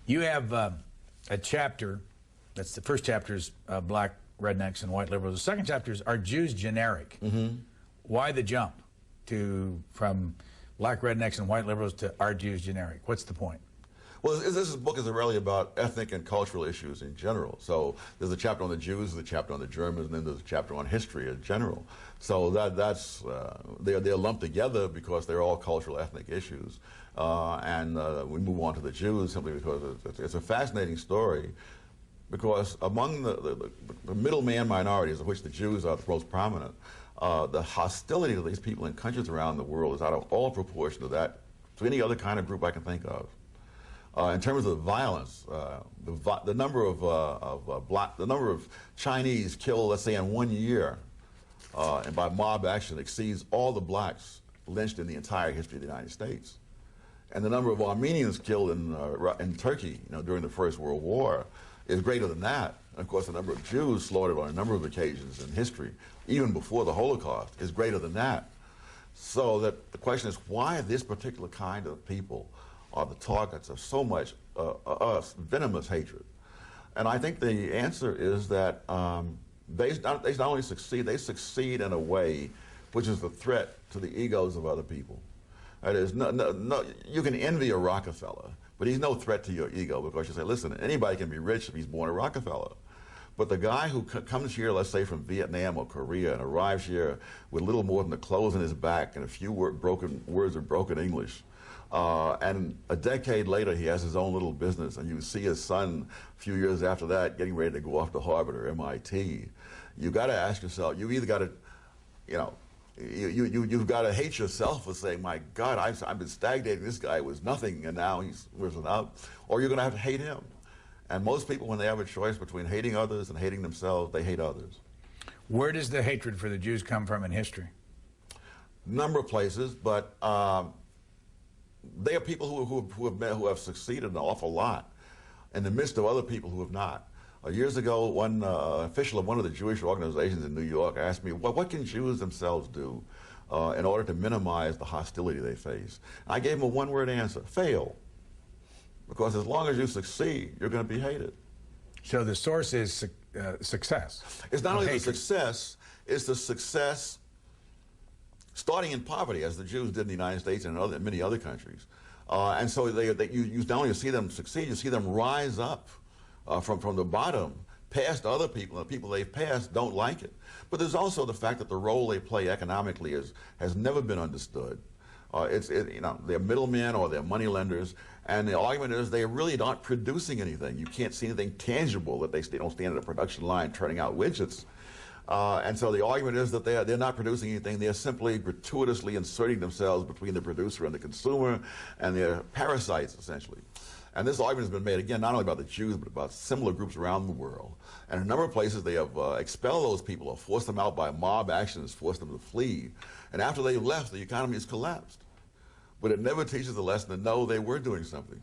You have a chapter, that's the first chapter is black rednecks and white liberals. The second chapter is, are Jews generic? Why the jump from black rednecks and white liberals to are Jews generic? What's the point? Well, this book is really about ethnic and cultural issues in general. So there's a chapter on the Jews, there's a chapter on the Germans, and then there's a chapter on history in general. So they're lumped together because they're all cultural, ethnic issues. We move on to the Jews simply because it's a fascinating story. Because among the middleman minorities, of which the Jews are the most prominent, the hostility to these people in countries around the world is out of all proportion to any other kind of group I can think of. In terms of violence, the number of Chinese killed, let's say, in 1 year, and by mob action, exceeds all the blacks lynched in the entire history of the United States. And the number of Armenians killed in Turkey, during the First World War, is greater than that. And of course, the number of Jews slaughtered on a number of occasions in history, even before the Holocaust, is greater than that. So that the question is, why this particular kind of people are the targets of so much venomous hatred? And I think the answer is that they not only succeed, they succeed in a way which is a threat to the egos of other people. That is, you can envy a Rockefeller, but he's no threat to your ego, because you say, listen, anybody can be rich if he's born a Rockefeller. But the guy who comes here, let's say from Vietnam or Korea, and arrives here with little more than the clothes on his back and a few words of broken English, and a decade later he has his own little business, and you see his son a few years after that getting ready to go off to Harvard or MIT, you've got to ask yourself, you either got to, you've got to hate yourself for saying, my God, I've been stagnating, this guy was nothing and now he's risen up, or you're going to have to hate him. And most people, when they have a choice between hating others and hating themselves, they hate others. Where does the hatred for the Jews come from in history? Number of places, but they are people who have succeeded an awful lot in the midst of other people who have not. Years ago, one official of one of the Jewish organizations in New York asked me, well, what can Jews themselves do in order to minimize the hostility they face? And I gave him a one-word answer: fail. Because as long as you succeed, you're going to be hated. So the source is success. It's not only the success, it's the success starting in poverty, as the Jews did in the United States and in many other countries. And so you not only see them succeed, you see them rise up from the bottom, past other people, and the people they've passed don't like it. But there's also the fact that the role they play economically has never been understood. They're middlemen or they're money lenders, and the argument is they really aren't producing anything. You can't see anything tangible, that they don't stand at a production line turning out widgets. And so the argument is that they're not producing anything. They're simply gratuitously inserting themselves between the producer and the consumer, and they're parasites, essentially. And this argument has been made, again, not only about the Jews, but about similar groups around the world. And in a number of places, they have expelled those people or forced them out by mob actions, forced them to flee. And after they've left, the economy has collapsed. But it never teaches the lesson to know they were doing something.